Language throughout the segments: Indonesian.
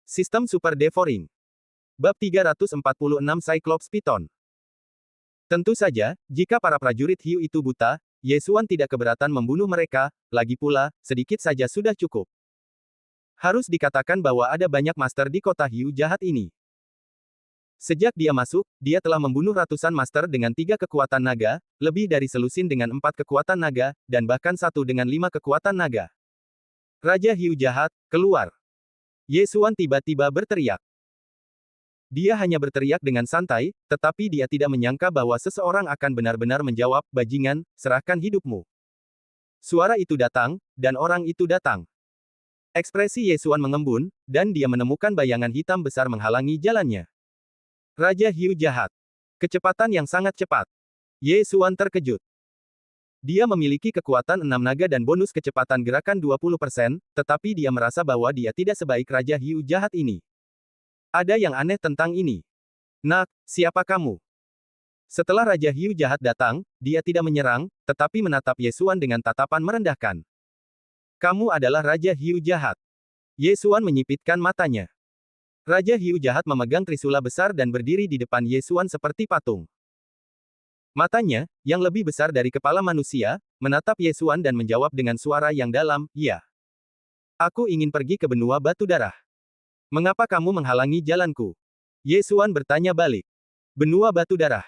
Sistem Super Devouring. Bab 346 Cyclops Python. Tentu saja, jika para prajurit hiu itu buta, Ye Xuan tidak keberatan membunuh mereka, lagi pula, sedikit saja sudah cukup. Harus dikatakan bahwa ada banyak master di kota hiu jahat ini. Sejak dia masuk, dia telah membunuh ratusan master dengan 3 kekuatan naga, lebih dari selusin dengan 4 kekuatan naga, dan bahkan 1 dengan 5 kekuatan naga. Raja Hiu Jahat, keluar! Ye Xuan tiba-tiba berteriak. Dia hanya berteriak dengan santai, tetapi dia tidak menyangka bahwa seseorang akan benar-benar menjawab, "Bajingan, serahkan hidupmu." Suara itu datang, dan orang itu datang. Ekspresi Ye Xuan mengembun, dan dia menemukan bayangan hitam besar menghalangi jalannya. Raja Hiu Jahat. Kecepatan yang sangat cepat. Ye Xuan terkejut. Dia memiliki kekuatan 6 naga dan bonus kecepatan gerakan 20%, tetapi dia merasa bahwa dia tidak sebaik Raja Hiu Jahat ini. Ada yang aneh tentang ini. Nak, siapa kamu? Setelah Raja Hiu Jahat datang, dia tidak menyerang, tetapi menatap Ye Xuan dengan tatapan merendahkan. Kamu adalah Raja Hiu Jahat. Ye Xuan menyipitkan matanya. Raja Hiu Jahat memegang trisula besar dan berdiri di depan Ye Xuan seperti patung. Matanya, yang lebih besar dari kepala manusia, menatap Ye Xuan dan menjawab dengan suara yang dalam, "Ya. Aku ingin pergi ke benua batu darah." "Mengapa kamu menghalangi jalanku?" Ye Xuan bertanya balik. "Benua batu darah."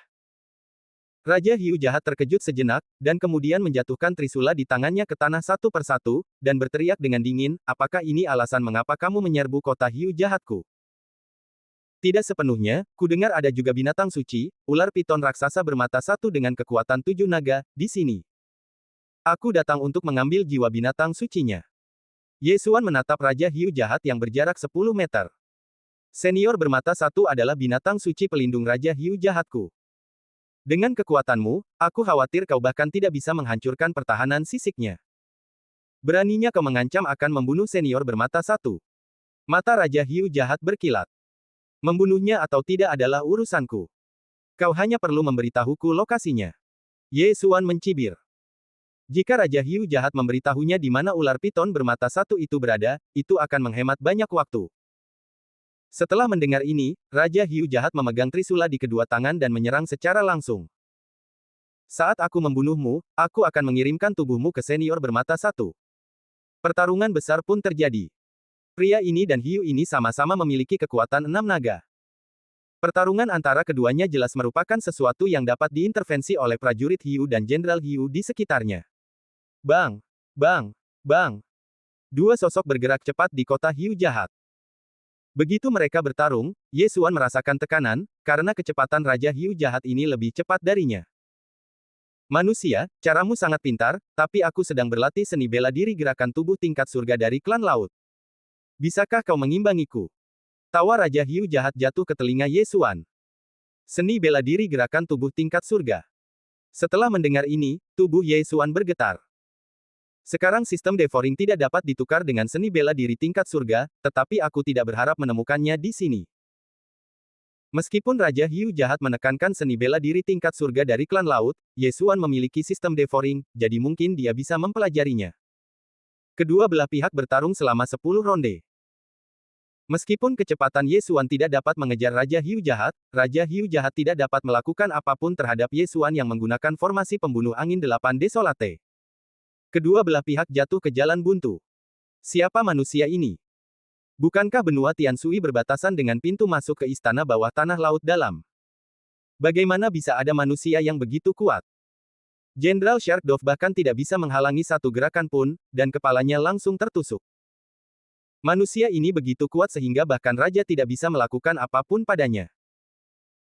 Raja Hiu Jahat terkejut sejenak, dan kemudian menjatuhkan trisula di tangannya ke tanah satu persatu, dan berteriak dengan dingin, "Apakah ini alasan mengapa kamu menyerbu kota hiu jahatku?" Tidak sepenuhnya, kudengar ada juga binatang suci, ular piton raksasa bermata satu dengan kekuatan 7 naga, di sini. Aku datang untuk mengambil jiwa binatang sucinya. Ye Xuan menatap Raja Hiu Jahat yang berjarak 10 meter. Senior bermata satu adalah binatang suci pelindung Raja Hiu Jahatku. Dengan kekuatanmu, aku khawatir kau bahkan tidak bisa menghancurkan pertahanan sisiknya. Beraninya kau mengancam akan membunuh senior bermata satu. Mata Raja Hiu Jahat berkilat. Membunuhnya atau tidak adalah urusanku. Kau hanya perlu memberitahuku lokasinya. Ye Xuan mencibir. Jika Raja Hiu Jahat memberitahunya di mana ular piton bermata satu itu berada, itu akan menghemat banyak waktu. Setelah mendengar ini, Raja Hiu Jahat memegang trisula di kedua tangan dan menyerang secara langsung. Saat aku membunuhmu, aku akan mengirimkan tubuhmu ke senior bermata satu. Pertarungan besar pun terjadi. Pria ini dan hiu ini sama-sama memiliki kekuatan 6 naga. Pertarungan antara keduanya jelas merupakan sesuatu yang dapat diintervensi oleh prajurit hiu dan jenderal hiu di sekitarnya. Bang! Bang! Bang! Dua sosok bergerak cepat di kota hiu jahat. Begitu mereka bertarung, Ye Xuan merasakan tekanan, karena kecepatan Raja Hiu Jahat ini lebih cepat darinya. Manusia, caramu sangat pintar, tapi aku sedang berlatih seni bela diri gerakan tubuh tingkat surga dari klan laut. Bisakah kau mengimbangiku? Tawa Raja Hiu Jahat jatuh ke telinga Ye Xuan. Seni bela diri gerakan tubuh tingkat surga. Setelah mendengar ini, tubuh Ye Xuan bergetar. Sekarang sistem devouring tidak dapat ditukar dengan seni bela diri tingkat surga, tetapi aku tidak berharap menemukannya di sini. Meskipun Raja Hiu Jahat menekankan seni bela diri tingkat surga dari klan laut, Ye Xuan memiliki sistem devouring, jadi mungkin dia bisa mempelajarinya. Kedua belah pihak bertarung selama 10 ronde. Meskipun kecepatan Ye Xuan tidak dapat mengejar Raja Hiu Jahat tidak dapat melakukan apapun terhadap Ye Xuan yang menggunakan formasi pembunuh angin 8 Desolate. Kedua belah pihak jatuh ke jalan buntu. Siapa manusia ini? Bukankah benua Tianshui berbatasan dengan pintu masuk ke istana bawah tanah laut dalam? Bagaimana bisa ada manusia yang begitu kuat? Jenderal Sharkdove bahkan tidak bisa menghalangi satu gerakan pun, dan kepalanya langsung tertusuk. Manusia ini begitu kuat sehingga bahkan Raja tidak bisa melakukan apapun padanya.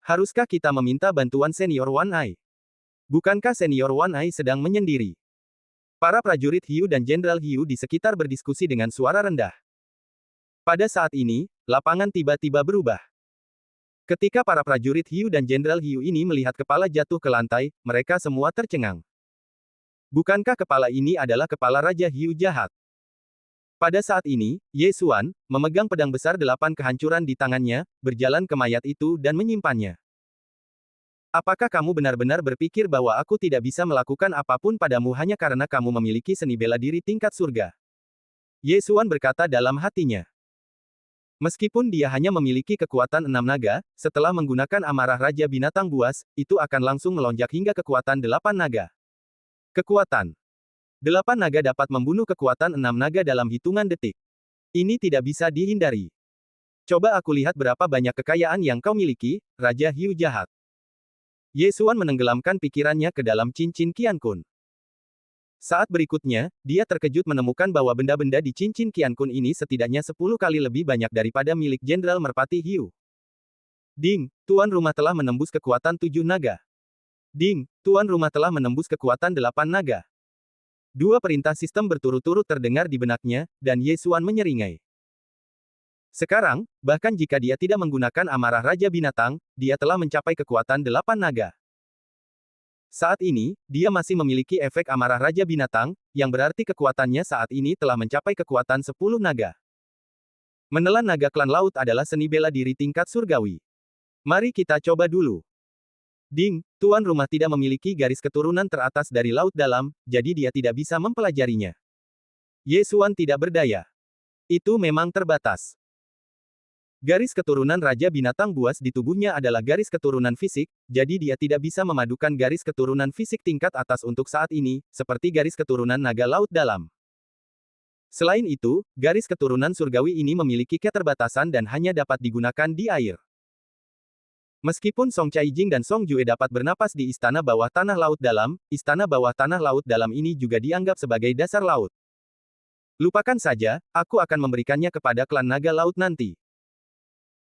Haruskah kita meminta bantuan senior One Eye? Bukankah senior One Eye sedang menyendiri? Para prajurit hiu dan jenderal hiu di sekitar berdiskusi dengan suara rendah. Pada saat ini, lapangan tiba-tiba berubah. Ketika para prajurit hiu dan jenderal hiu ini melihat kepala jatuh ke lantai, mereka semua tercengang. Bukankah kepala ini adalah kepala Raja Hiu Jahat? Pada saat ini, Ye Xuan, memegang pedang besar 8 kehancuran di tangannya, berjalan ke mayat itu dan menyimpannya. Apakah kamu benar-benar berpikir bahwa aku tidak bisa melakukan apapun padamu hanya karena kamu memiliki seni bela diri tingkat surga? Ye Xuan berkata dalam hatinya. Meskipun dia hanya memiliki kekuatan 6 naga, setelah menggunakan amarah Raja Binatang Buas, itu akan langsung melonjak hingga kekuatan 8 naga. Kekuatan 8 naga dapat membunuh kekuatan 6 naga dalam hitungan detik. Ini tidak bisa dihindari. Coba aku lihat berapa banyak kekayaan yang kau miliki, Raja Hiu jahat. Ye Xuan menenggelamkan pikirannya ke dalam cincin Qian Kun. Saat berikutnya, dia terkejut menemukan bahwa benda-benda di cincin Qian Kun ini setidaknya 10 kali lebih banyak daripada milik Jenderal Merpati Hiu. Ding, tuan rumah telah menembus kekuatan 7 naga. Ding, tuan rumah telah menembus kekuatan 8 naga. Dua perintah sistem berturut-turut terdengar di benaknya, dan Ye Xuan menyeringai. Sekarang, bahkan jika dia tidak menggunakan amarah Raja Binatang, dia telah mencapai kekuatan 8 naga. Saat ini, dia masih memiliki efek amarah Raja Binatang, yang berarti kekuatannya saat ini telah mencapai kekuatan 10 naga. Menelan naga klan laut adalah seni bela diri tingkat surgawi. Mari kita coba dulu. Ding, tuan rumah tidak memiliki garis keturunan teratas dari laut dalam, jadi dia tidak bisa mempelajarinya. Ye Xuan tidak berdaya. Itu memang terbatas. Garis keturunan Raja Binatang Buas di tubuhnya adalah garis keturunan fisik, jadi dia tidak bisa memadukan garis keturunan fisik tingkat atas untuk saat ini, seperti garis keturunan naga laut dalam. Selain itu, garis keturunan surgawi ini memiliki keterbatasan dan hanya dapat digunakan di air. Meskipun Song Caijing dan Song Jue dapat bernapas di istana bawah tanah laut dalam, istana bawah tanah laut dalam ini juga dianggap sebagai dasar laut. Lupakan saja, aku akan memberikannya kepada klan naga laut nanti.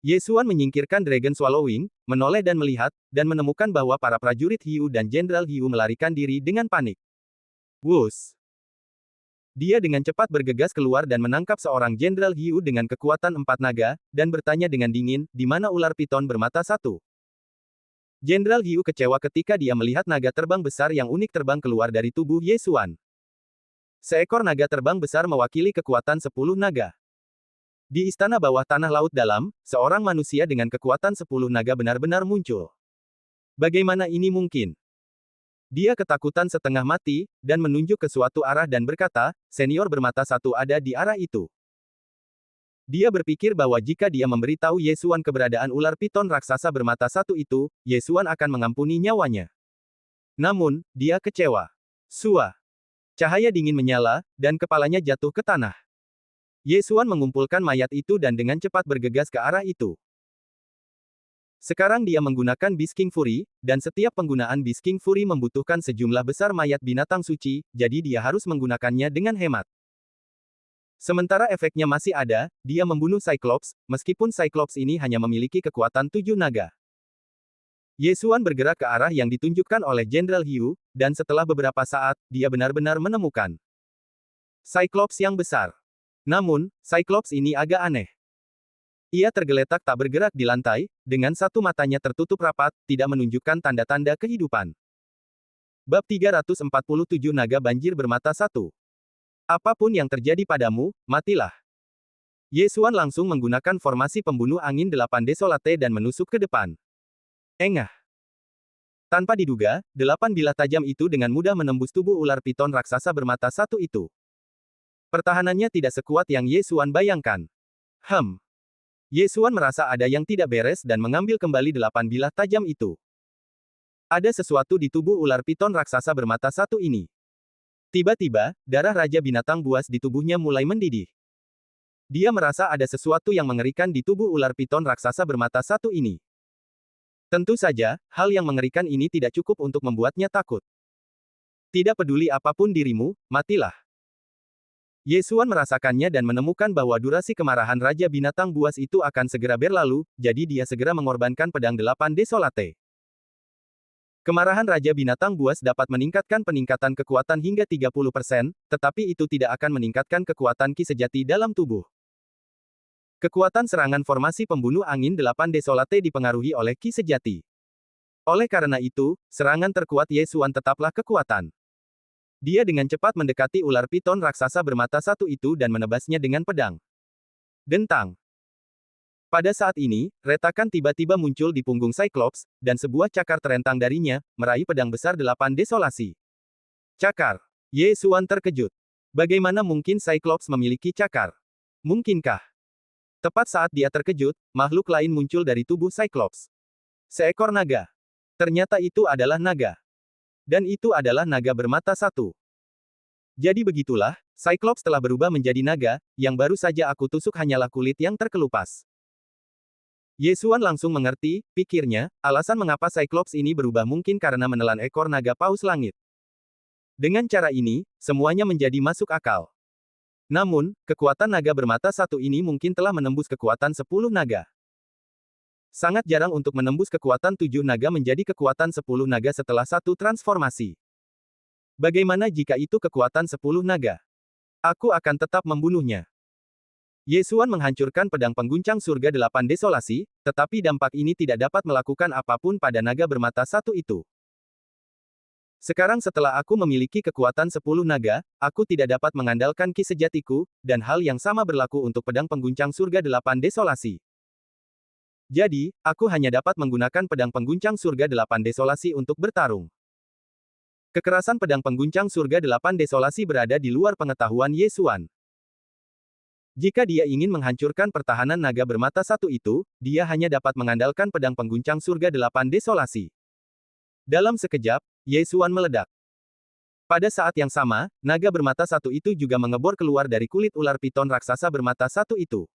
Ye Xuan menyingkirkan Dragon Swallowing, menoleh dan melihat, dan menemukan bahwa para prajurit Hiu dan Jenderal Hiu melarikan diri dengan panik. Wus! Dia dengan cepat bergegas keluar dan menangkap seorang Jenderal Hiu dengan kekuatan 4 naga, dan bertanya dengan dingin, di mana ular piton bermata satu. Jenderal Hiu kecewa ketika dia melihat naga terbang besar yang unik terbang keluar dari tubuh Ye Xuan. Seekor naga terbang besar mewakili kekuatan 10 naga. Di istana bawah tanah laut dalam, seorang manusia dengan kekuatan 10 naga benar-benar muncul. Bagaimana ini mungkin? Dia ketakutan setengah mati, dan menunjuk ke suatu arah dan berkata, senior bermata satu ada di arah itu. Dia berpikir bahwa jika dia memberitahu Ye Xuan keberadaan ular piton raksasa bermata satu itu, Ye Xuan akan mengampuni nyawanya. Namun, dia kecewa. Sua! Cahaya dingin menyala, dan kepalanya jatuh ke tanah. Ye Xuan mengumpulkan mayat itu dan dengan cepat bergegas ke arah itu. Sekarang dia menggunakan Beast King Fury, dan setiap penggunaan Beast King Fury membutuhkan sejumlah besar mayat binatang suci, jadi dia harus menggunakannya dengan hemat. Sementara efeknya masih ada, dia membunuh Cyclops, meskipun Cyclops ini hanya memiliki kekuatan 7 naga. Ye Xuan bergerak ke arah yang ditunjukkan oleh Jenderal Hiu, dan setelah beberapa saat, dia benar-benar menemukan Cyclops yang besar. Namun, Cyclops ini agak aneh. Ia tergeletak tak bergerak di lantai, dengan satu matanya tertutup rapat, tidak menunjukkan tanda-tanda kehidupan. Bab 347 Naga Banjir Bermata Satu. Apapun yang terjadi padamu, matilah. Ye Xuan langsung menggunakan formasi pembunuh angin 8 Desolate dan menusuk ke depan. Engah. Tanpa diduga, 8 bilah tajam itu dengan mudah menembus tubuh ular piton raksasa bermata satu itu. Pertahanannya tidak sekuat yang Ye Xuan bayangkan. Ye Xuan merasa ada yang tidak beres dan mengambil kembali 8 bilah tajam itu. Ada sesuatu di tubuh ular piton raksasa bermata satu ini. Tiba-tiba, darah Raja Binatang Buas di tubuhnya mulai mendidih. Dia merasa ada sesuatu yang mengerikan di tubuh ular piton raksasa bermata satu ini. Tentu saja, hal yang mengerikan ini tidak cukup untuk membuatnya takut. Tidak peduli apapun dirimu, matilah. Ye Xuan merasakannya dan menemukan bahwa durasi kemarahan Raja Binatang Buas itu akan segera berlalu, jadi dia segera mengorbankan pedang 8 Desolate. Kemarahan Raja Binatang Buas dapat meningkatkan peningkatan kekuatan hingga 30%, tetapi itu tidak akan meningkatkan kekuatan Ki sejati dalam tubuh. Kekuatan serangan formasi pembunuh angin 8 Desolate dipengaruhi oleh Ki sejati. Oleh karena itu, serangan terkuat Ye Xuan tetaplah kekuatan. Dia dengan cepat mendekati ular piton raksasa bermata satu itu dan menebasnya dengan pedang. Dentang. Pada saat ini, retakan tiba-tiba muncul di punggung Cyclops, dan sebuah cakar terentang darinya, meraih pedang besar 8 desolasi. Cakar. Ye Xuan terkejut. Bagaimana mungkin Cyclops memiliki cakar? Mungkinkah Tepat saat dia terkejut, makhluk lain muncul dari tubuh Cyclops. Seekor naga. Ternyata itu adalah naga. Dan itu adalah naga bermata satu. Jadi begitulah, Cyclops telah berubah menjadi naga, yang baru saja aku tusuk hanyalah kulit yang terkelupas. Yesuan langsung mengerti, pikirnya, alasan mengapa Cyclops ini berubah mungkin karena menelan ekor naga paus langit. Dengan cara ini, semuanya menjadi masuk akal. Namun, kekuatan naga bermata satu ini mungkin telah menembus kekuatan 10 naga. Sangat jarang untuk menembus kekuatan 7 naga menjadi kekuatan 10 naga setelah satu transformasi. Bagaimana jika itu kekuatan 10 naga? Aku akan tetap membunuhnya. Yesuan menghancurkan pedang pengguncang surga 8 desolasi, tetapi dampak ini tidak dapat melakukan apapun pada naga bermata satu itu. Sekarang setelah aku memiliki kekuatan 10 naga, aku tidak dapat mengandalkan ki sejatiku, dan hal yang sama berlaku untuk pedang pengguncang surga 8 desolasi. Jadi, aku hanya dapat menggunakan pedang pengguncang surga 8 desolasi untuk bertarung. Kekerasan pedang pengguncang surga 8 desolasi berada di luar pengetahuan Yesuan. Jika dia ingin menghancurkan pertahanan naga bermata satu itu, dia hanya dapat mengandalkan pedang pengguncang surga 8 desolasi. Dalam sekejap, Yesuan meledak. Pada saat yang sama, naga bermata satu itu juga mengebor keluar dari kulit ular piton raksasa bermata satu itu.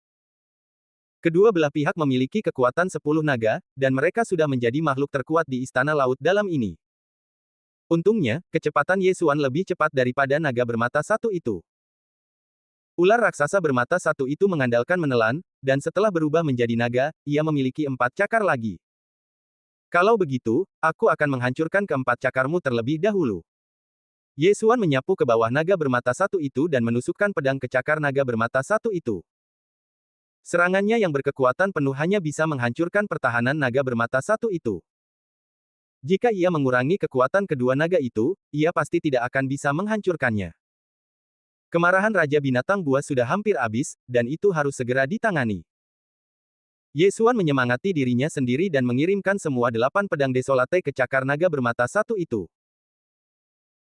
Kedua belah pihak memiliki kekuatan 10 naga, dan mereka sudah menjadi makhluk terkuat di istana laut dalam ini. Untungnya, kecepatan Yesuan lebih cepat daripada naga bermata satu itu. Ular raksasa bermata satu itu mengandalkan menelan, dan setelah berubah menjadi naga, ia memiliki 4 cakar lagi. Kalau begitu, aku akan menghancurkan keempat cakarmu terlebih dahulu. Yesuan menyapu ke bawah naga bermata satu itu dan menusukkan pedang ke cakar naga bermata satu itu. Serangannya yang berkekuatan penuh hanya bisa menghancurkan pertahanan naga bermata satu itu. Jika ia mengurangi kekuatan kedua naga itu, ia pasti tidak akan bisa menghancurkannya. Kemarahan Raja Binatang Buas sudah hampir habis, dan itu harus segera ditangani. Yesuan menyemangati dirinya sendiri dan mengirimkan semua 8 pedang desolate ke cakar naga bermata satu itu.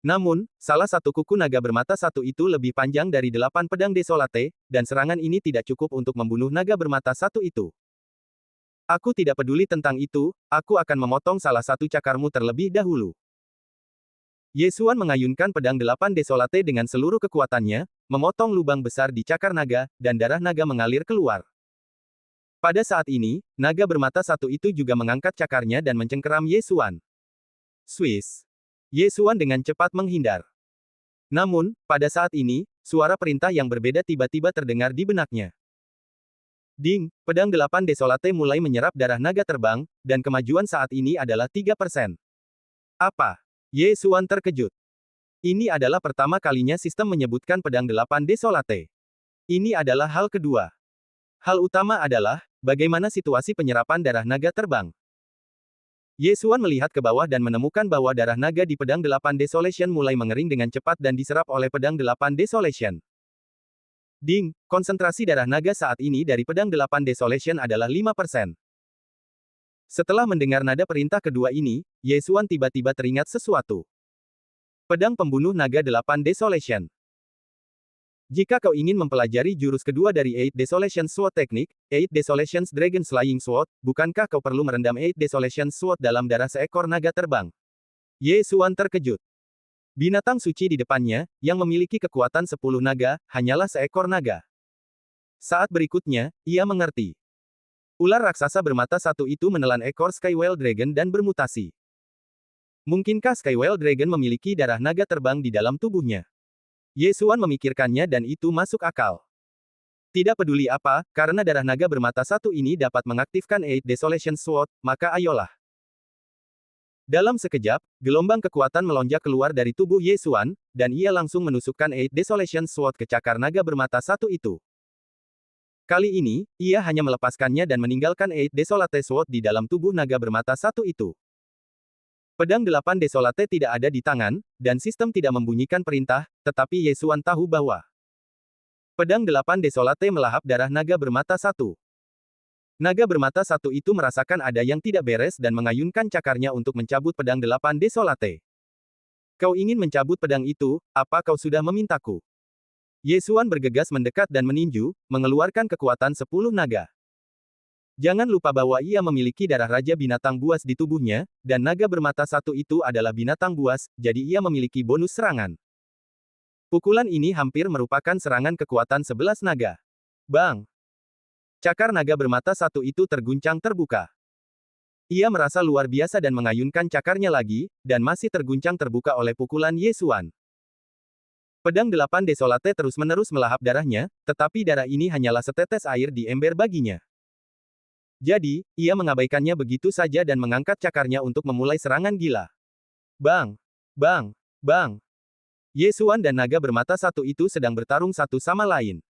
Namun, salah satu kuku naga bermata satu itu lebih panjang dari 8 pedang desolate, dan serangan ini tidak cukup untuk membunuh naga bermata satu itu. Aku tidak peduli tentang itu, aku akan memotong salah satu cakarmu terlebih dahulu. Yesuan mengayunkan pedang 8 desolate dengan seluruh kekuatannya, memotong lubang besar di cakar naga, dan darah naga mengalir keluar. Pada saat ini, naga bermata satu itu juga mengangkat cakarnya dan mencengkeram Yesuan. Swiss. Yesuan dengan cepat menghindar. Namun, pada saat ini, suara perintah yang berbeda tiba-tiba terdengar di benaknya. Ding, pedang 8 desolate mulai menyerap darah naga terbang, dan kemajuan saat ini adalah 3%. Apa? Yesuan terkejut. Ini adalah pertama kalinya sistem menyebutkan pedang 8 desolate. Ini adalah hal kedua. Hal utama adalah, bagaimana situasi penyerapan darah naga terbang. Yesuan melihat ke bawah dan menemukan bahwa darah naga di pedang 8 Desolation mulai mengering dengan cepat dan diserap oleh pedang 8 Desolation. Ding, konsentrasi darah naga saat ini dari pedang 8 Desolation adalah 5%. Setelah mendengar nada perintah kedua ini, Yesuan tiba-tiba teringat sesuatu. Pedang pembunuh naga 8 Desolation. Jika kau ingin mempelajari jurus kedua dari Eight Desolation Sword Technique, Eight Desolation Dragon Slaying Sword, bukankah kau perlu merendam Eight Desolation Sword dalam darah seekor naga terbang? Yesuan terkejut. Binatang suci di depannya, yang memiliki kekuatan 10 naga, hanyalah seekor naga. Saat berikutnya, ia mengerti. Ular raksasa bermata satu itu menelan ekor Skywell Dragon dan bermutasi. Mungkinkah Skywell Dragon memiliki darah naga terbang di dalam tubuhnya? Yesuan memikirkannya dan itu masuk akal. Tidak peduli apa, karena darah naga bermata satu ini dapat mengaktifkan Eight Desolation Sword, maka ayolah. Dalam sekejap, gelombang kekuatan melonjak keluar dari tubuh Yesuan, dan ia langsung menusukkan Eight Desolation Sword ke cakar naga bermata satu itu. Kali ini, ia hanya melepaskannya dan meninggalkan Eight Desolate Sword di dalam tubuh naga bermata satu itu. Pedang 8 Desolate tidak ada di tangan, dan sistem tidak membunyikan perintah, tetapi Yesuan tahu bahwa pedang 8 Desolate melahap darah naga bermata satu. Naga bermata satu itu merasakan ada yang tidak beres dan mengayunkan cakarnya untuk mencabut pedang 8 Desolate. Kau ingin mencabut pedang itu, apa kau sudah memintaku? Ye Xuan bergegas mendekat dan meninju, mengeluarkan kekuatan 10 naga. Jangan lupa bahwa ia memiliki darah Raja Binatang Buas di tubuhnya, dan naga bermata satu itu adalah binatang buas, jadi ia memiliki bonus serangan. Pukulan ini hampir merupakan serangan kekuatan 11 naga. Bang! Cakar naga bermata satu itu terguncang terbuka. Ia merasa luar biasa dan mengayunkan cakarnya lagi, dan masih terguncang terbuka oleh pukulan Ye Xuan. Pedang 8 Desolate terus-menerus melahap darahnya, tetapi darah ini hanyalah setetes air di ember baginya. Jadi, ia mengabaikannya begitu saja dan mengangkat cakarnya untuk memulai serangan gila. Bang! Bang! Bang! Ye Xuan dan naga bermata satu itu sedang bertarung satu sama lain.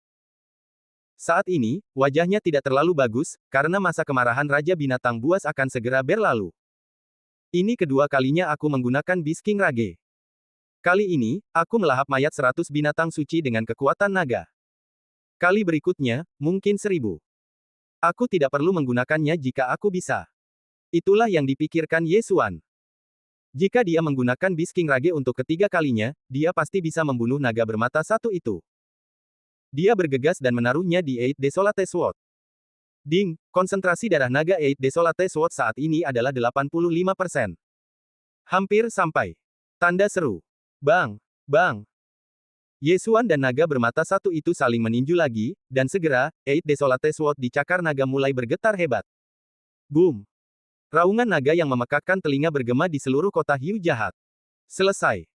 Saat ini, wajahnya tidak terlalu bagus, karena masa kemarahan Raja Binatang Buas akan segera berlalu. Ini kedua kalinya aku menggunakan Beast King Rage. Kali ini, aku melahap mayat 100 binatang suci dengan kekuatan naga. Kali berikutnya, mungkin 1000. Aku tidak perlu menggunakannya jika aku bisa. Itulah yang dipikirkan Ye Xuan. Jika dia menggunakan Beast King Rage untuk ketiga kalinya, dia pasti bisa membunuh naga bermata satu itu. Dia bergegas dan menaruhnya di Eight Desolate Sword. Ding, konsentrasi darah naga Eight Desolate Sword saat ini adalah 85%. Hampir sampai. Tanda seru. Bang! Bang! Ye Xuan dan naga bermata satu itu saling meninju lagi, dan segera, Eight Desolate Sword di cakar naga mulai bergetar hebat. Boom! Raungan naga yang memekakkan telinga bergema di seluruh kota hiu jahat. Selesai.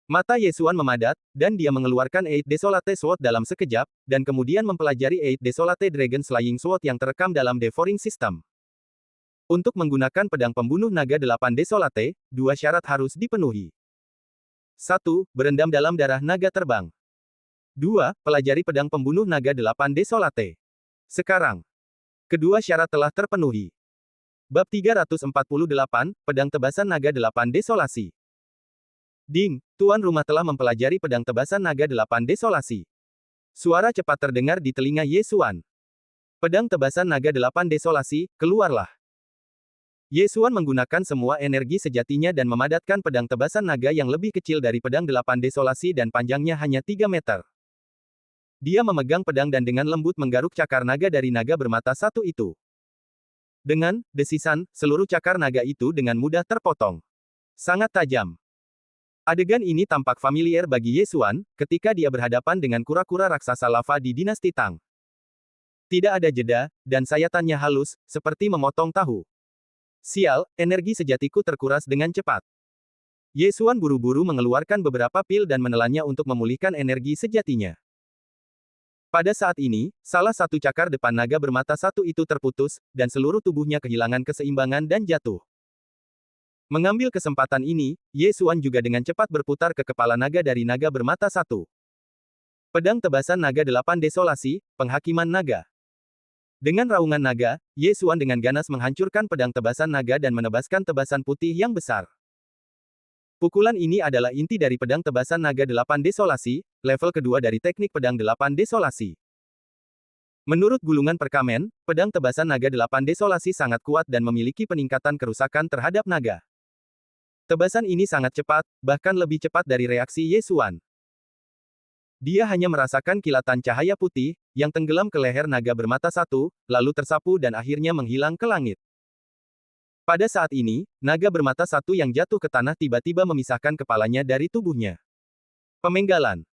Mata Ye Xuan memadat, dan dia mengeluarkan Eight Desolate Sword dalam sekejap, dan kemudian mempelajari Eight Desolate Dragon Slaying Sword yang terekam dalam Devouring System. Untuk menggunakan pedang pembunuh naga 8 Desolate, 2 syarat harus dipenuhi. 1. Berendam dalam darah naga terbang. 2. Pelajari pedang pembunuh naga 8 Desolate. Sekarang, kedua syarat telah terpenuhi. Bab 348, Pedang Tebasan Naga 8 Desolasi. Ding, tuan rumah telah mempelajari pedang tebasan naga 8 Desolasi. Suara cepat terdengar di telinga Ye Xuan. Pedang tebasan naga 8 Desolasi, keluarlah. Ye Xuan menggunakan semua energi sejatinya dan memadatkan pedang tebasan naga yang lebih kecil dari pedang 8 Desolasi dan panjangnya hanya 3 meter. Dia memegang pedang dan dengan lembut menggaruk cakar naga dari naga bermata satu itu. Dengan desisan, seluruh cakar naga itu dengan mudah terpotong. Sangat tajam. Adegan ini tampak familiar bagi Ye Xuan, ketika dia berhadapan dengan kura-kura raksasa lava di dinasti Tang. Tidak ada jeda, dan sayatannya halus, seperti memotong tahu. Sial, energi sejatiku terkuras dengan cepat. Ye Xuan buru-buru mengeluarkan beberapa pil dan menelannya untuk memulihkan energi sejatinya. Pada saat ini, salah satu cakar depan naga bermata satu itu terputus, dan seluruh tubuhnya kehilangan keseimbangan dan jatuh. Mengambil kesempatan ini, Ye Xuan juga dengan cepat berputar ke kepala naga dari naga bermata satu. Pedang tebasan naga 8 Desolasi, penghakiman naga. Dengan raungan naga, Ye Xuan dengan ganas menghancurkan pedang tebasan naga dan menebaskan tebasan putih yang besar. Pukulan ini adalah inti dari pedang tebasan naga 8 Desolasi, level kedua dari teknik pedang 8 Desolasi. Menurut gulungan perkamen, pedang tebasan naga 8 Desolasi sangat kuat dan memiliki peningkatan kerusakan terhadap naga. Tebasan ini sangat cepat, bahkan lebih cepat dari reaksi Ye Xuan. Dia hanya merasakan kilatan cahaya putih, yang tenggelam ke leher naga bermata satu, lalu tersapu dan akhirnya menghilang ke langit. Pada saat ini, naga bermata satu yang jatuh ke tanah tiba-tiba memisahkan kepalanya dari tubuhnya. Pemenggalan.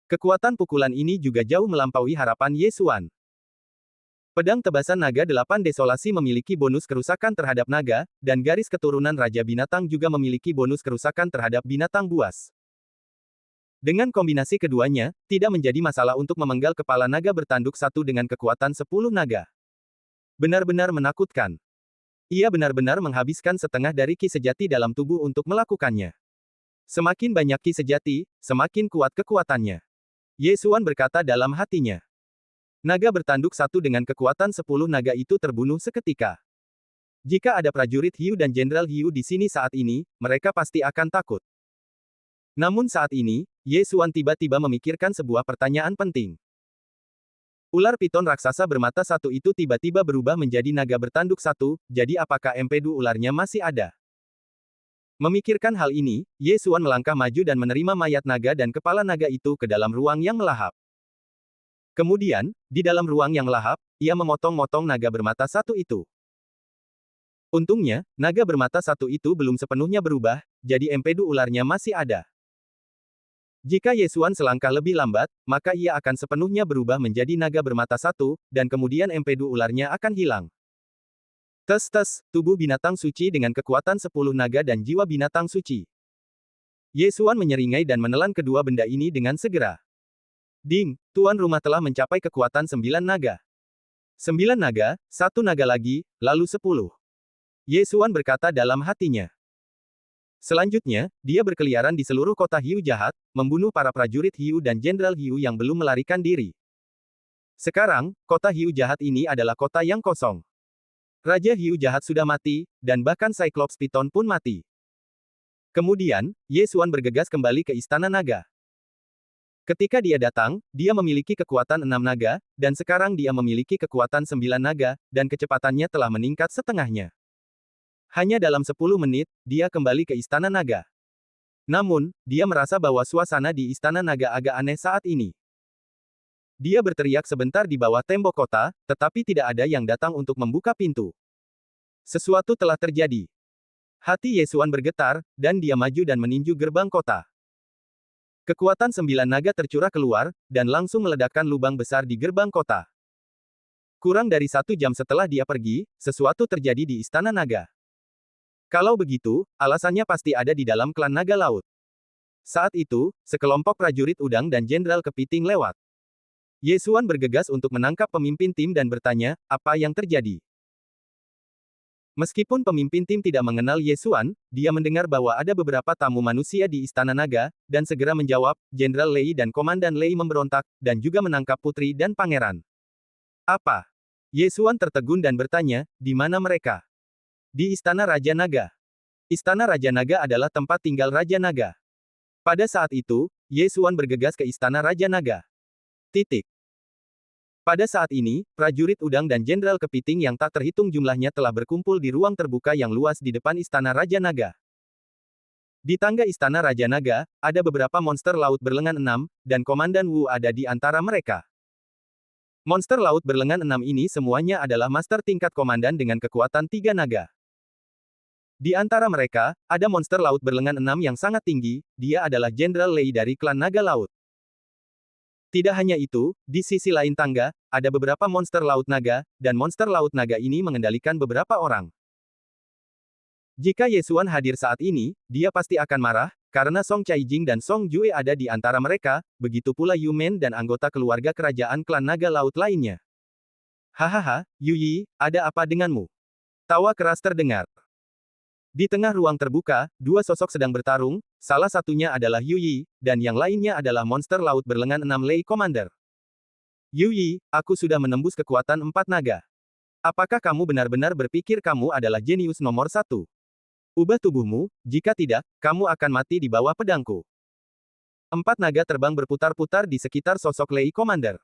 Kekuatan pukulan ini juga jauh melampaui harapan Ye Xuan. Pedang tebasan naga 8 Desolasi memiliki bonus kerusakan terhadap naga, dan garis keturunan Raja Binatang juga memiliki bonus kerusakan terhadap binatang buas. Dengan kombinasi keduanya, tidak menjadi masalah untuk memenggal kepala naga bertanduk satu dengan kekuatan 10 naga. Benar-benar menakutkan. Ia benar-benar menghabiskan setengah dari ki sejati dalam tubuh untuk melakukannya. Semakin banyak ki sejati, semakin kuat kekuatannya. Ye Xuan berkata dalam hatinya. Naga bertanduk satu dengan kekuatan 10 naga itu terbunuh seketika. Jika ada prajurit Hiu dan Jenderal Hiu di sini saat ini, mereka pasti akan takut. Namun saat ini, Ye Xuan tiba-tiba memikirkan sebuah pertanyaan penting. Ular piton raksasa bermata satu itu tiba-tiba berubah menjadi naga bertanduk satu, jadi apakah empedu ularnya masih ada? Memikirkan hal ini, Ye Xuan melangkah maju dan menerima mayat naga dan kepala naga itu ke dalam ruang yang melahap. Kemudian, di dalam ruang yang melahap, ia memotong-motong naga bermata satu itu. Untungnya, naga bermata satu itu belum sepenuhnya berubah, jadi empedu ularnya masih ada. Jika Ye Xuan selangkah lebih lambat, maka ia akan sepenuhnya berubah menjadi naga bermata satu, dan kemudian empedu ularnya akan hilang. Tes-tes, tubuh binatang suci dengan kekuatan 10 naga dan jiwa binatang suci. Ye Xuan menyeringai dan menelan kedua benda ini dengan segera. Ding, tuan rumah telah mencapai kekuatan 9 naga. 9 naga, 1 naga lagi, lalu 10. Ye Xuan berkata dalam hatinya. Selanjutnya, dia berkeliaran di seluruh kota Hiu jahat, membunuh para prajurit Hiu dan Jenderal Hiu yang belum melarikan diri. Sekarang, kota Hiu jahat ini adalah kota yang kosong. Raja Hiu jahat sudah mati, dan bahkan Cyclops Piton pun mati. Kemudian, Ye Xuan bergegas kembali ke Istana Naga. Ketika dia datang, dia memiliki kekuatan 6 naga, dan sekarang dia memiliki kekuatan 9 naga, dan kecepatannya telah meningkat setengahnya. Hanya dalam 10 menit, dia kembali ke Istana Naga. Namun, dia merasa bahwa suasana di Istana Naga agak aneh saat ini. Dia berteriak sebentar di bawah tembok kota, tetapi tidak ada yang datang untuk membuka pintu. Sesuatu telah terjadi. Hati Ye Xuan bergetar, dan dia maju dan meninju gerbang kota. Kekuatan 9 naga tercurah keluar, dan langsung meledakkan lubang besar di gerbang kota. Kurang dari 1 jam setelah dia pergi, sesuatu terjadi di Istana Naga. Kalau begitu, alasannya pasti ada di dalam klan naga laut. Saat itu, sekelompok prajurit udang dan jenderal kepiting lewat. Ye Xuan bergegas untuk menangkap pemimpin tim dan bertanya, apa yang terjadi? Meskipun pemimpin tim tidak mengenal Ye Xuan, dia mendengar bahwa ada beberapa tamu manusia di Istana Naga, dan segera menjawab, Jenderal Lei dan Komandan Lei memberontak, dan juga menangkap putri dan pangeran. Apa? Ye Xuan tertegun dan bertanya, di mana mereka? Di Istana Raja Naga. Istana Raja Naga adalah tempat tinggal Raja Naga. Pada saat itu, Ye Xuan bergegas ke Istana Raja Naga. Pada saat ini, prajurit udang dan jenderal kepiting yang tak terhitung jumlahnya telah berkumpul di ruang terbuka yang luas di depan Istana Raja Naga. Di tangga Istana Raja Naga, ada beberapa monster laut berlengan 6, dan Komandan Wu ada di antara mereka. Monster laut berlengan 6 ini semuanya adalah master tingkat komandan dengan kekuatan 3 naga. Di antara mereka, ada monster laut berlengan 6 yang sangat tinggi, dia adalah Jenderal Lei dari klan naga laut. Tidak hanya itu, di sisi lain tangga, ada beberapa monster laut naga, dan monster laut naga ini mengendalikan beberapa orang. Jika Ye Xuan hadir saat ini, dia pasti akan marah, karena Song Caijing dan Song Jue ada di antara mereka, begitu pula Yu Men dan anggota keluarga kerajaan klan naga laut lainnya. Hahaha, Yu Yi, ada apa denganmu? Tawa keras terdengar. Di tengah ruang terbuka, 2 sosok sedang bertarung, salah satunya adalah Yu Yi, dan yang lainnya adalah monster laut berlengan 6 Lei Commander. Yu Yi, aku sudah menembus kekuatan 4 naga. Apakah kamu benar-benar berpikir kamu adalah jenius nomor 1? Ubah tubuhmu, jika tidak, kamu akan mati di bawah pedangku. 4 naga terbang berputar-putar di sekitar sosok Lei Commander.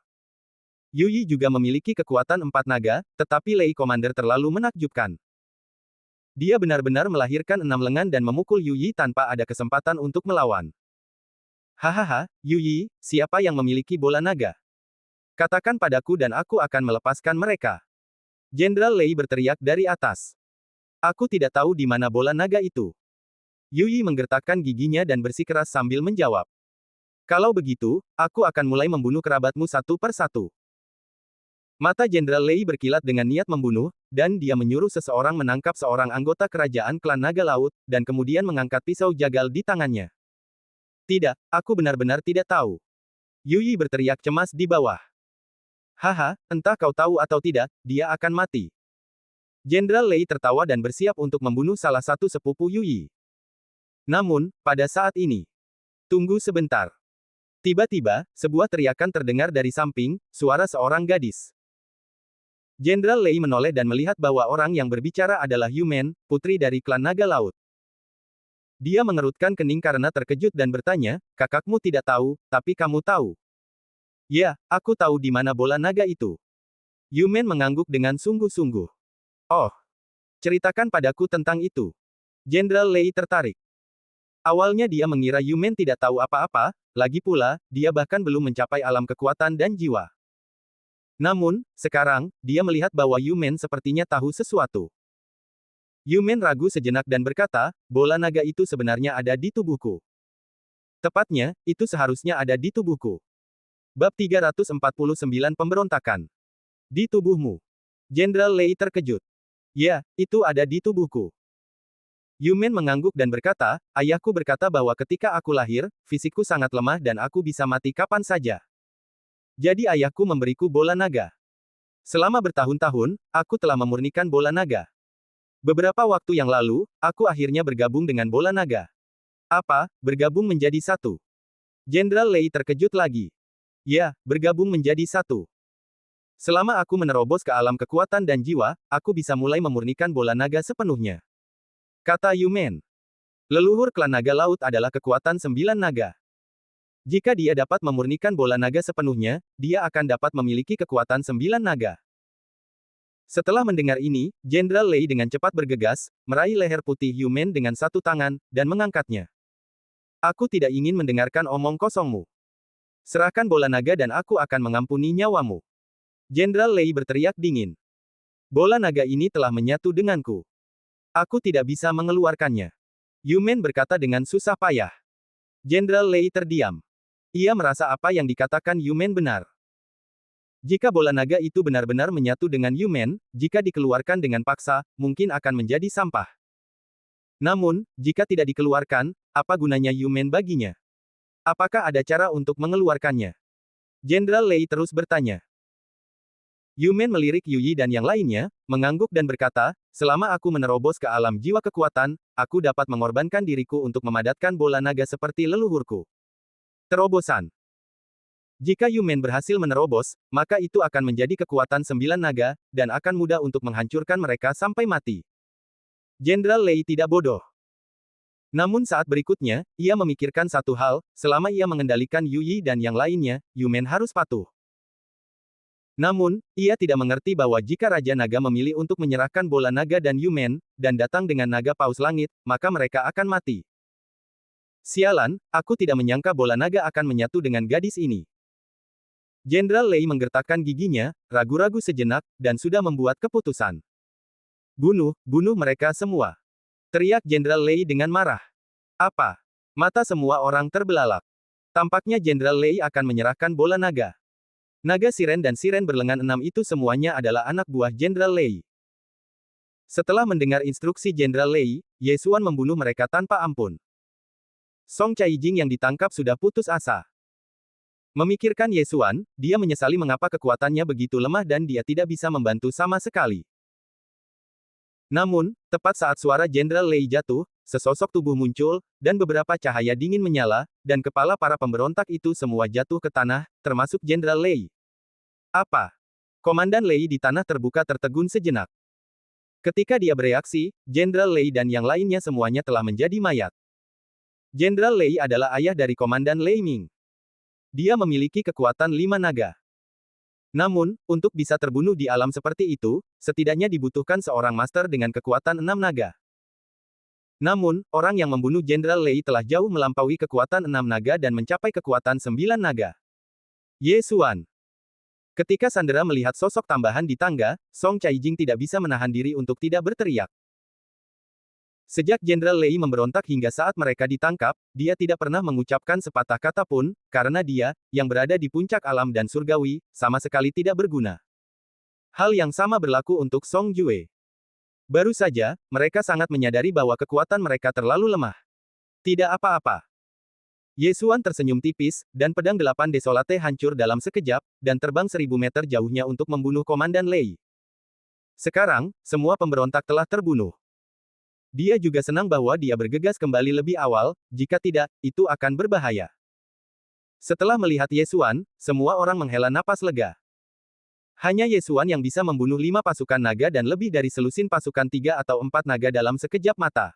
Yu Yi juga memiliki kekuatan 4 naga, tetapi Lei Commander terlalu menakjubkan. Dia benar-benar melahirkan 6 lengan dan memukul Yu Yi tanpa ada kesempatan untuk melawan. Hahaha, Yu Yi, siapa yang memiliki bola naga? Katakan padaku dan aku akan melepaskan mereka. Jenderal Lei berteriak dari atas. Aku tidak tahu di mana bola naga itu. Yu Yi menggertakkan giginya dan bersikeras sambil menjawab. Kalau begitu, aku akan mulai membunuh kerabatmu satu per satu. Mata Jenderal Lei berkilat dengan niat membunuh, dan dia menyuruh seseorang menangkap seorang anggota kerajaan klan naga laut, dan kemudian mengangkat pisau jagal di tangannya. Tidak, aku benar-benar tidak tahu. Yu Yi berteriak cemas di bawah. Haha, entah kau tahu atau tidak, dia akan mati. Jenderal Lei tertawa dan bersiap untuk membunuh salah satu sepupu Yu Yi. Namun, pada saat ini, tunggu sebentar. Tiba-tiba, sebuah teriakan terdengar dari samping, suara seorang gadis. Jenderal Lei menoleh dan melihat bahwa orang yang berbicara adalah Yu Men, putri dari klan naga laut. Dia mengerutkan kening karena terkejut dan bertanya, kakakmu tidak tahu, tapi kamu tahu. Ya, aku tahu di mana bola naga itu. Yu Men mengangguk dengan sungguh-sungguh. Oh, ceritakan padaku tentang itu. Jenderal Lei tertarik. Awalnya dia mengira Yumen tidak tahu apa-apa, lagi pula, dia bahkan belum mencapai alam kekuatan dan jiwa. Namun, sekarang, dia melihat bahwa Yumen sepertinya tahu sesuatu. Yumen ragu sejenak dan berkata, bola naga itu sebenarnya ada di tubuhku. Tepatnya, itu seharusnya ada di tubuhku. Bab 349 Pemberontakan. Di tubuhmu. Jenderal Lei terkejut. Ya, itu ada di tubuhku. Yumen mengangguk dan berkata, ayahku berkata bahwa ketika aku lahir, fisikku sangat lemah dan aku bisa mati kapan saja. Jadi ayahku memberiku bola naga. Selama bertahun-tahun, aku telah memurnikan bola naga. Beberapa waktu yang lalu, aku akhirnya bergabung dengan bola naga. Apa, bergabung menjadi satu? Jenderal Lei terkejut lagi. Ya, bergabung menjadi satu. Selama aku menerobos ke alam kekuatan dan jiwa, aku bisa mulai memurnikan bola naga sepenuhnya. Kata Yumen. Leluhur klan naga laut adalah kekuatan 9 naga. Jika dia dapat memurnikan bola naga sepenuhnya, dia akan dapat memiliki kekuatan 9 naga. Setelah mendengar ini, Jenderal Lei dengan cepat bergegas, meraih leher putih Yumen dengan satu tangan, dan mengangkatnya. Aku tidak ingin mendengarkan omong kosongmu. Serahkan bola naga dan aku akan mengampuni nyawamu. Jenderal Lei berteriak dingin. Bola naga ini telah menyatu denganku. Aku tidak bisa mengeluarkannya. Yumen berkata dengan susah payah. Jenderal Lei terdiam. Ia merasa apa yang dikatakan Yumen benar. Jika bola naga itu benar-benar menyatu dengan Yumen, jika dikeluarkan dengan paksa, mungkin akan menjadi sampah. Namun, jika tidak dikeluarkan, apa gunanya Yumen baginya? Apakah ada cara untuk mengeluarkannya? Jenderal Lei terus bertanya. Yumen melirik Yuyi dan yang lainnya, mengangguk dan berkata, selama aku menerobos ke alam jiwa kekuatan, aku dapat mengorbankan diriku untuk memadatkan bola naga seperti leluhurku. Terobosan. Jika Yumen berhasil menerobos, maka itu akan menjadi kekuatan 9 naga, dan akan mudah untuk menghancurkan mereka sampai mati. Jenderal Lei tidak bodoh. Namun saat berikutnya, ia memikirkan satu hal, selama ia mengendalikan Yuyi dan yang lainnya, Yumen harus patuh. Namun, ia tidak mengerti bahwa jika Raja Naga memilih untuk menyerahkan bola naga dan Yumen, dan datang dengan naga paus langit, maka mereka akan mati. Sialan, aku tidak menyangka bola naga akan menyatu dengan gadis ini. Jenderal Lei menggertakkan giginya, ragu-ragu sejenak, dan sudah membuat keputusan. Bunuh, bunuh mereka semua. Teriak Jenderal Lei dengan marah. Apa? Mata semua orang terbelalak. Tampaknya Jenderal Lei akan menyerahkan bola naga. Naga Siren dan Siren berlengan 6 itu semuanya adalah anak buah Jenderal Lei. Setelah mendengar instruksi Jenderal Lei, Ye Xuan membunuh mereka tanpa ampun. Song Caijing yang ditangkap sudah putus asa. Memikirkan Ye Xuan, dia menyesali mengapa kekuatannya begitu lemah dan dia tidak bisa membantu sama sekali. Namun, tepat saat suara Jenderal Lei jatuh, sesosok tubuh muncul, dan beberapa cahaya dingin menyala, dan kepala para pemberontak itu semua jatuh ke tanah, termasuk Jenderal Lei. Apa? Komandan Lei di tanah terbuka tertegun sejenak. Ketika dia bereaksi, Jenderal Lei dan yang lainnya semuanya telah menjadi mayat. Jenderal Lei adalah ayah dari Komandan Lei Ming. Dia memiliki kekuatan 5 naga. Namun, untuk bisa terbunuh di alam seperti itu, setidaknya dibutuhkan seorang master dengan kekuatan 6 naga. Namun, orang yang membunuh Jenderal Lei telah jauh melampaui kekuatan 6 naga dan mencapai kekuatan 9 naga. Ye Xuan. Ketika Sandera melihat sosok tambahan di tangga, Song Caijing tidak bisa menahan diri untuk tidak berteriak. Sejak Jenderal Lei memberontak hingga saat mereka ditangkap, dia tidak pernah mengucapkan sepatah kata pun, karena dia, yang berada di puncak alam dan surgawi, sama sekali tidak berguna. Hal yang sama berlaku untuk Song Jue. Baru saja, mereka sangat menyadari bahwa kekuatan mereka terlalu lemah. Tidak apa-apa. Ye Xuan tersenyum tipis, dan pedang 8 Desolate hancur dalam sekejap, dan terbang 1000 meter jauhnya untuk membunuh Komandan Lei. Sekarang, semua pemberontak telah terbunuh. Dia juga senang bahwa dia bergegas kembali lebih awal, jika tidak, itu akan berbahaya. Setelah melihat Ye Xuan, semua orang menghela napas lega. Hanya Ye Xuan yang bisa membunuh 5 pasukan naga dan lebih dari selusin pasukan 3 atau 4 naga dalam sekejap mata.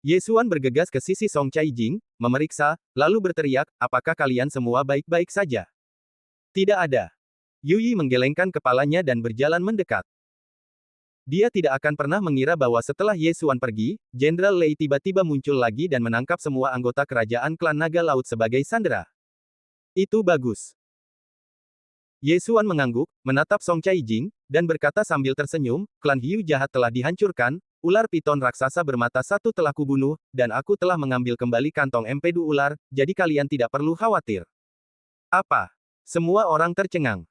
Ye Xuan bergegas ke sisi Song Caijing, memeriksa, lalu berteriak, apakah kalian semua baik-baik saja? Tidak ada. Yu Yi menggelengkan kepalanya dan berjalan mendekat. Dia tidak akan pernah mengira bahwa setelah Ye Xuan pergi, Jenderal Lei tiba-tiba muncul lagi dan menangkap semua anggota kerajaan klan naga laut sebagai sandera. Itu bagus. Ye Xuan mengangguk, menatap Song Caijing, dan berkata sambil tersenyum, klan Hiu jahat telah dihancurkan, ular piton raksasa bermata satu telah kubunuh, dan aku telah mengambil kembali kantong empedu ular, jadi kalian tidak perlu khawatir. Apa? Semua orang tercengang.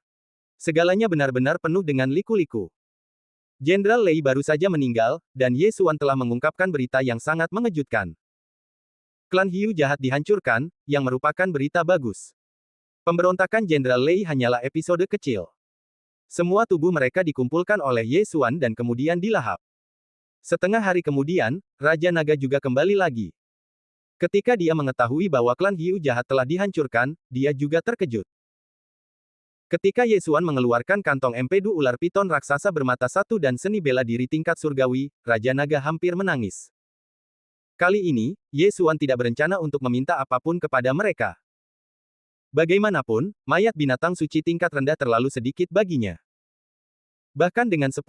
Segalanya benar-benar penuh dengan liku-liku. Jenderal Lei baru saja meninggal, dan Ye Xuan telah mengungkapkan berita yang sangat mengejutkan. Klan Hiu jahat dihancurkan, yang merupakan berita bagus. Pemberontakan Jenderal Lei hanyalah episode kecil. Semua tubuh mereka dikumpulkan oleh Ye Xuan dan kemudian dilahap. Setengah hari kemudian, Raja Naga juga kembali lagi. Ketika dia mengetahui bahwa klan Hiu jahat telah dihancurkan, dia juga terkejut. Ketika Ye Xuan mengeluarkan kantong empedu ular piton raksasa bermata satu dan seni bela diri tingkat surgawi, Raja Naga hampir menangis. Kali ini, Ye Xuan tidak berencana untuk meminta apapun kepada mereka. Bagaimanapun, mayat binatang suci tingkat rendah terlalu sedikit baginya. Bahkan dengan 10%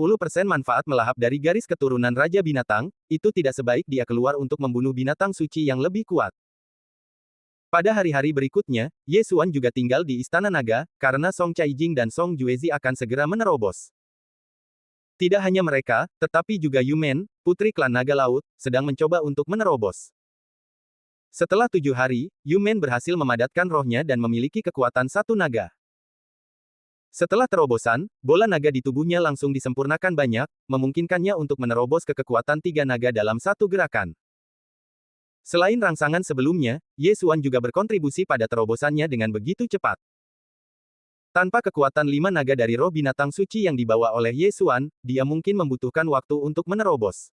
manfaat melahap dari garis keturunan Raja Binatang, itu tidak sebaik dia keluar untuk membunuh binatang suci yang lebih kuat. Pada hari-hari berikutnya, Ye Xuan juga tinggal di Istana Naga, karena Song Caijing dan Song Juezi akan segera menerobos. Tidak hanya mereka, tetapi juga Yumen, putri klan naga laut, sedang mencoba untuk menerobos. Setelah 7 hari, Yumen berhasil memadatkan rohnya dan memiliki kekuatan satu naga. Setelah terobosan, bola naga di tubuhnya langsung disempurnakan banyak, memungkinkannya untuk menerobos ke kekuatan 3 naga dalam satu gerakan. Selain rangsangan sebelumnya, Ye Xuan juga berkontribusi pada terobosannya dengan begitu cepat. Tanpa kekuatan 5 naga dari roh binatang suci yang dibawa oleh Ye Xuan, dia mungkin membutuhkan waktu untuk menerobos.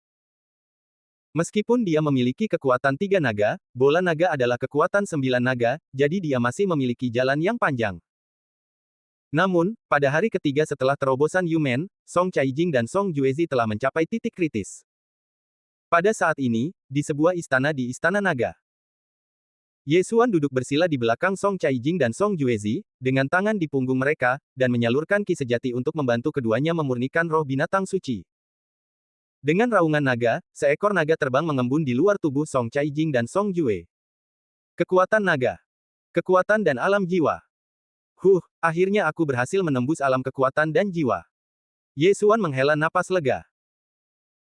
Meskipun dia memiliki kekuatan 3 naga, bola naga adalah kekuatan 9 naga, jadi dia masih memiliki jalan yang panjang. Namun, pada hari ketiga setelah terobosan Yumen, Song Caijing dan Song Juezi telah mencapai titik kritis. Pada saat ini, di sebuah istana di Istana Naga, Ye Xuan duduk bersila di belakang Song Caijing dan Song Juezi, dengan tangan di punggung mereka, dan menyalurkan ki sejati untuk membantu keduanya memurnikan roh binatang suci. Dengan raungan naga, seekor naga terbang mengembun di luar tubuh Song Caijing dan Song Jue. Kekuatan naga. Kekuatan dan alam jiwa. Akhirnya aku berhasil menembus alam kekuatan dan jiwa. Ye Xuan menghela napas lega.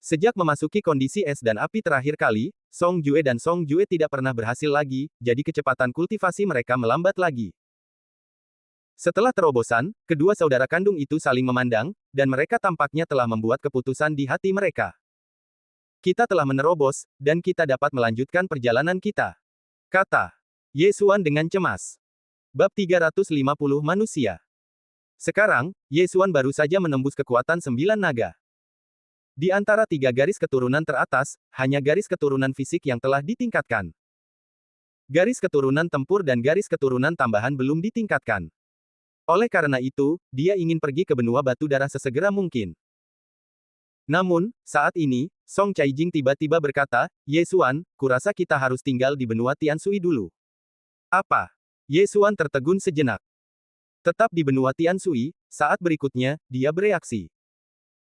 Sejak memasuki kondisi es dan api terakhir kali, Song Jue dan Song Jue tidak pernah berhasil lagi, jadi kecepatan kultivasi mereka melambat lagi. Setelah terobosan, kedua saudara kandung itu saling memandang, dan mereka tampaknya telah membuat keputusan di hati mereka. Kita telah menerobos, dan kita dapat melanjutkan perjalanan kita, kata Ye Xuan dengan cemas. Bab 350 Manusia. Sekarang, Ye Xuan baru saja menembus kekuatan 9 naga. Di antara 3 garis keturunan teratas, hanya garis keturunan fisik yang telah ditingkatkan. Garis keturunan tempur dan garis keturunan tambahan belum ditingkatkan. Oleh karena itu, dia ingin pergi ke benua batu darah sesegera mungkin. Namun, saat ini, Song Caijing tiba-tiba berkata, Ye Xuan, kurasa kita harus tinggal di benua Tianshui dulu. Apa? Ye Xuan tertegun sejenak. Tetap di benua Tianshui, saat berikutnya, dia bereaksi.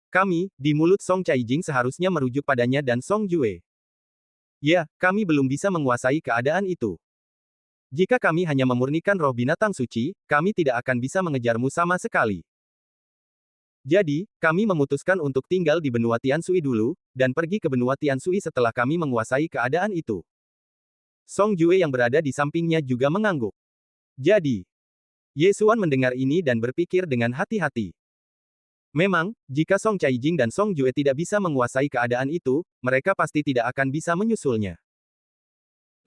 Kami, di mulut Song Caijing seharusnya merujuk padanya dan Song Jue. Ya, kami belum bisa menguasai keadaan itu. Jika kami hanya memurnikan roh binatang suci, kami tidak akan bisa mengejarmu sama sekali. Jadi, kami memutuskan untuk tinggal di benua Tianshui dulu, dan pergi ke benua Tianshui setelah kami menguasai keadaan itu. Song Jue yang berada di sampingnya juga mengangguk. Jadi, Ye Xuan mendengar ini dan berpikir dengan hati-hati. Memang, jika Song Caijing dan Song Jue tidak bisa menguasai keadaan itu, mereka pasti tidak akan bisa menyusulnya.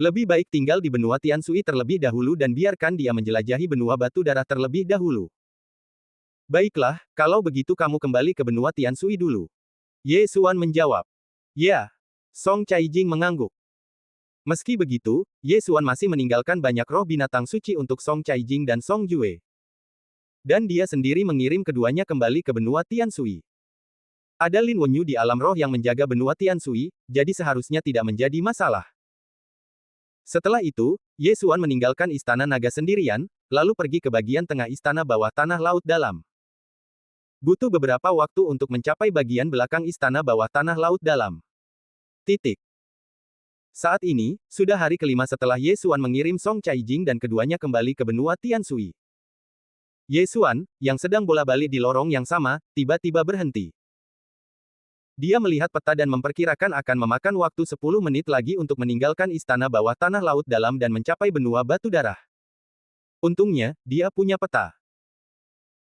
Lebih baik tinggal di benua Tianshui terlebih dahulu dan biarkan dia menjelajahi benua batu darah terlebih dahulu. Baiklah, kalau begitu kamu kembali ke benua Tianshui dulu. Ye Xuan menjawab. Ya. Song Caijing mengangguk. Meski begitu, Ye Xuan masih meninggalkan banyak roh binatang suci untuk Song Caijing dan Song Jue. Dan dia sendiri mengirim keduanya kembali ke benua Tianshui. Ada Lin Wenyu di alam roh yang menjaga benua Tianshui, jadi seharusnya tidak menjadi masalah. Setelah itu, Ye Xuan meninggalkan Istana Naga sendirian, lalu pergi ke bagian tengah istana bawah tanah Laut Dalam. Butuh beberapa waktu untuk mencapai bagian belakang istana bawah tanah laut dalam. Titik. Saat ini, sudah hari kelima setelah Ye Xuan mengirim Song Caijing dan keduanya kembali ke benua Tianshui. Ye Xuan, yang sedang bola-balik di lorong yang sama, tiba-tiba berhenti. Dia melihat peta dan memperkirakan akan memakan waktu 10 menit lagi untuk meninggalkan istana bawah tanah laut dalam dan mencapai benua batu darah. Untungnya, dia punya peta.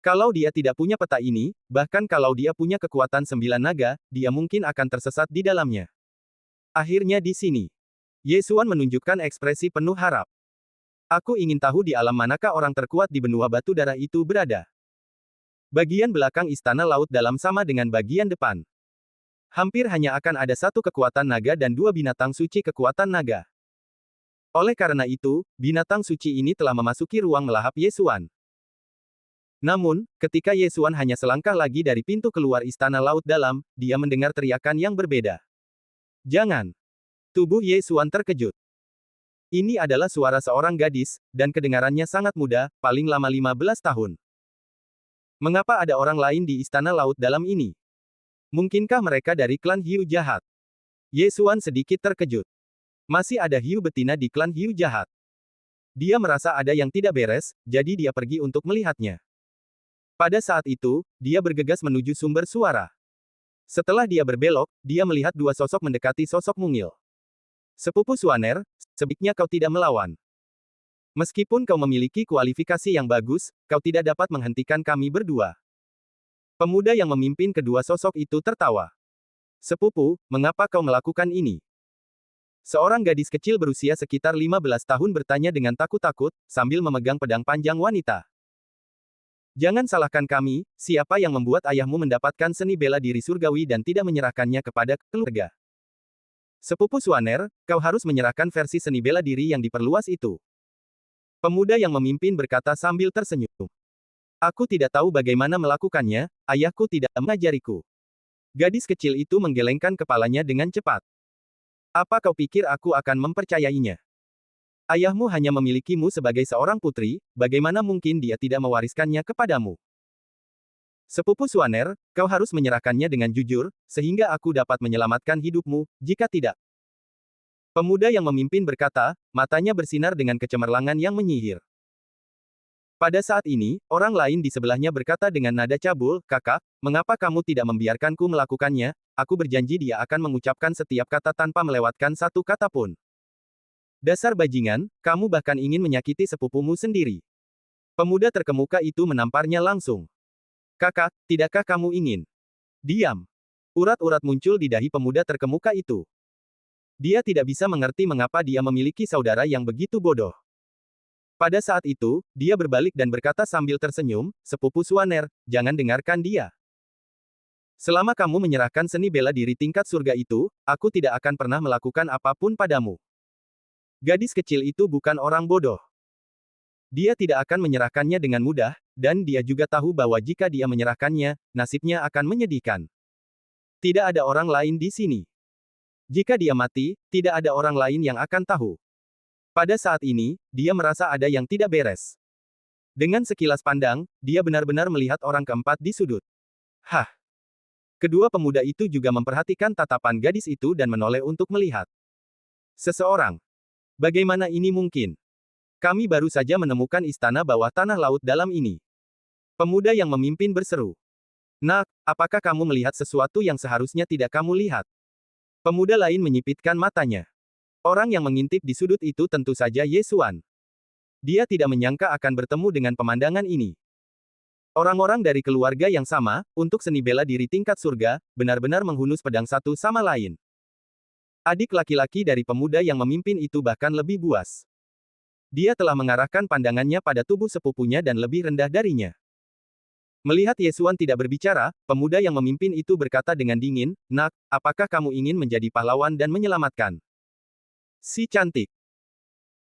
Kalau dia tidak punya peta ini, bahkan kalau dia punya kekuatan 9 naga, dia mungkin akan tersesat di dalamnya. Akhirnya di sini. Ye Xuan menunjukkan ekspresi penuh harap. Aku ingin tahu di alam manakah orang terkuat di benua batu darah itu berada. Bagian belakang istana laut dalam sama dengan bagian depan. Hampir hanya akan ada satu kekuatan naga dan dua binatang suci kekuatan naga. Oleh karena itu, binatang suci ini telah memasuki ruang melahap Ye Xuan. Namun, ketika Ye Xuan hanya selangkah lagi dari pintu keluar istana laut dalam, dia mendengar teriakan yang berbeda. Jangan! Tubuh Ye Xuan terkejut. Ini adalah suara seorang gadis, dan kedengarannya sangat muda, paling lama 15 tahun. Mengapa ada orang lain di istana laut dalam ini? Mungkinkah mereka dari klan Hiu Jahat? Ye Xuan sedikit terkejut. Masih ada hiu betina di klan Hiu Jahat. Dia merasa ada yang tidak beres, jadi dia pergi untuk melihatnya. Pada saat itu, dia bergegas menuju sumber suara. Setelah dia berbelok, dia melihat dua sosok mendekati sosok mungil. Sepupu Suaner, sebaiknya kau tidak melawan. Meskipun kau memiliki kualifikasi yang bagus, kau tidak dapat menghentikan kami berdua. Pemuda yang memimpin kedua sosok itu tertawa. Sepupu, mengapa kau melakukan ini? Seorang gadis kecil berusia sekitar 15 tahun bertanya dengan takut-takut, sambil memegang pedang panjang wanita. Jangan salahkan kami, siapa yang membuat ayahmu mendapatkan seni bela diri surgawi dan tidak menyerahkannya kepada keluarga. Sepupu Suaner, kau harus menyerahkan versi seni bela diri yang diperluas itu. Pemuda yang memimpin berkata sambil tersenyum. Aku tidak tahu bagaimana melakukannya, ayahku tidak mengajariku. Gadis kecil itu menggelengkan kepalanya dengan cepat. Apa kau pikir aku akan mempercayainya? Ayahmu hanya memilikimu sebagai seorang putri, bagaimana mungkin dia tidak mewariskannya kepadamu? Sepupu Suaner, kau harus menyerahkannya dengan jujur, sehingga aku dapat menyelamatkan hidupmu, jika tidak. Pemuda yang memimpin berkata, matanya bersinar dengan kecemerlangan yang menyihir. Pada saat ini, orang lain di sebelahnya berkata dengan nada cabul, kakak, mengapa kamu tidak membiarkanku melakukannya? Aku berjanji dia akan mengucapkan setiap kata tanpa melewatkan satu kata pun. Dasar bajingan, kamu bahkan ingin menyakiti sepupumu sendiri. Pemuda terkemuka itu menamparnya langsung. Kakak, tidakkah kamu ingin? Diam. Urat-urat muncul di dahi pemuda terkemuka itu. Dia tidak bisa mengerti mengapa dia memiliki saudara yang begitu bodoh. Pada saat itu, dia berbalik dan berkata sambil tersenyum, Sepupu Suaner, jangan dengarkan dia. Selama kamu menyerahkan seni bela diri tingkat surga itu, aku tidak akan pernah melakukan apapun padamu. Gadis kecil itu bukan orang bodoh. Dia tidak akan menyerahkannya dengan mudah, dan dia juga tahu bahwa jika dia menyerahkannya, nasibnya akan menyedihkan. Tidak ada orang lain di sini. Jika dia mati, tidak ada orang lain yang akan tahu. Pada saat ini, dia merasa ada yang tidak beres. Dengan sekilas pandang, dia benar-benar melihat orang keempat di sudut. Hah! Kedua pemuda itu juga memperhatikan tatapan gadis itu dan menoleh untuk melihat. Seseorang. Bagaimana ini mungkin? Kami baru saja menemukan istana bawah tanah laut dalam ini. Pemuda yang memimpin berseru. Nak, apakah kamu melihat sesuatu yang seharusnya tidak kamu lihat? Pemuda lain menyipitkan matanya. Orang yang mengintip di sudut itu tentu saja Ye Xuan. Dia tidak menyangka akan bertemu dengan pemandangan ini. Orang-orang dari keluarga yang sama, untuk seni bela diri tingkat surga, benar-benar menghunus pedang satu sama lain. Adik laki-laki dari pemuda yang memimpin itu bahkan lebih buas. Dia telah mengarahkan pandangannya pada tubuh sepupunya dan lebih rendah darinya. Melihat Ye Xuan tidak berbicara, pemuda yang memimpin itu berkata dengan dingin, Nak, apakah kamu ingin menjadi pahlawan dan menyelamatkan si cantik?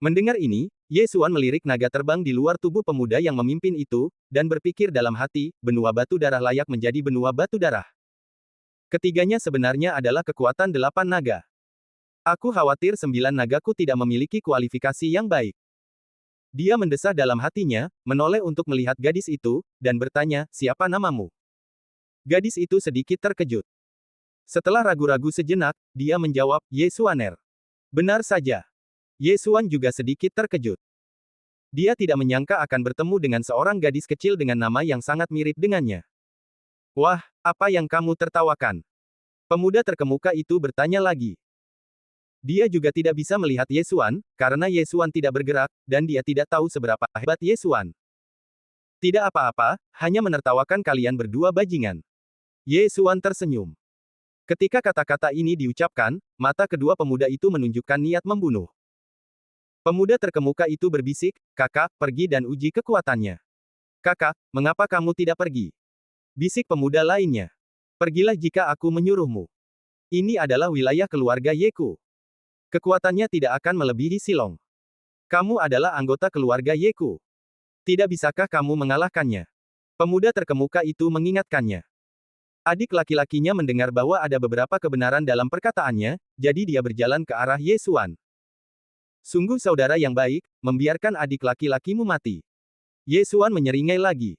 Mendengar ini, Ye Xuan melirik naga terbang di luar tubuh pemuda yang memimpin itu, dan berpikir dalam hati, benua batu darah layak menjadi benua batu darah. Ketiganya sebenarnya adalah kekuatan 8 naga. Aku khawatir 9 nagaku tidak memiliki kualifikasi yang baik. Dia mendesah dalam hatinya, menoleh untuk melihat gadis itu, dan bertanya, siapa namamu? Gadis itu sedikit terkejut. Setelah ragu-ragu sejenak, dia menjawab, Ye Xuaner. Benar saja. Ye Xuan juga sedikit terkejut. Dia tidak menyangka akan bertemu dengan seorang gadis kecil dengan nama yang sangat mirip dengannya. Wah, apa yang kamu tertawakan? Pemuda terkemuka itu bertanya lagi. Dia juga tidak bisa melihat Ye Xuan, karena Ye Xuan tidak bergerak, dan dia tidak tahu seberapa hebat Ye Xuan. Tidak apa-apa, hanya menertawakan kalian berdua bajingan. Ye Xuan tersenyum. Ketika kata-kata ini diucapkan, mata kedua pemuda itu menunjukkan niat membunuh. Pemuda terkemuka itu berbisik, kakak, pergi dan uji kekuatannya. Kakak, mengapa kamu tidak pergi? Bisik pemuda lainnya. Pergilah jika aku menyuruhmu. Ini adalah wilayah keluarga Yeku. Kekuatannya tidak akan melebihi Silong. Kamu adalah anggota keluarga Yeku. Tidak bisakah kamu mengalahkannya? Pemuda terkemuka itu mengingatkannya. Adik laki-lakinya mendengar bahwa ada beberapa kebenaran dalam perkataannya, jadi dia berjalan ke arah Ye Xuan. Sungguh saudara yang baik, membiarkan adik laki-lakimu mati. Ye Xuan menyeringai lagi.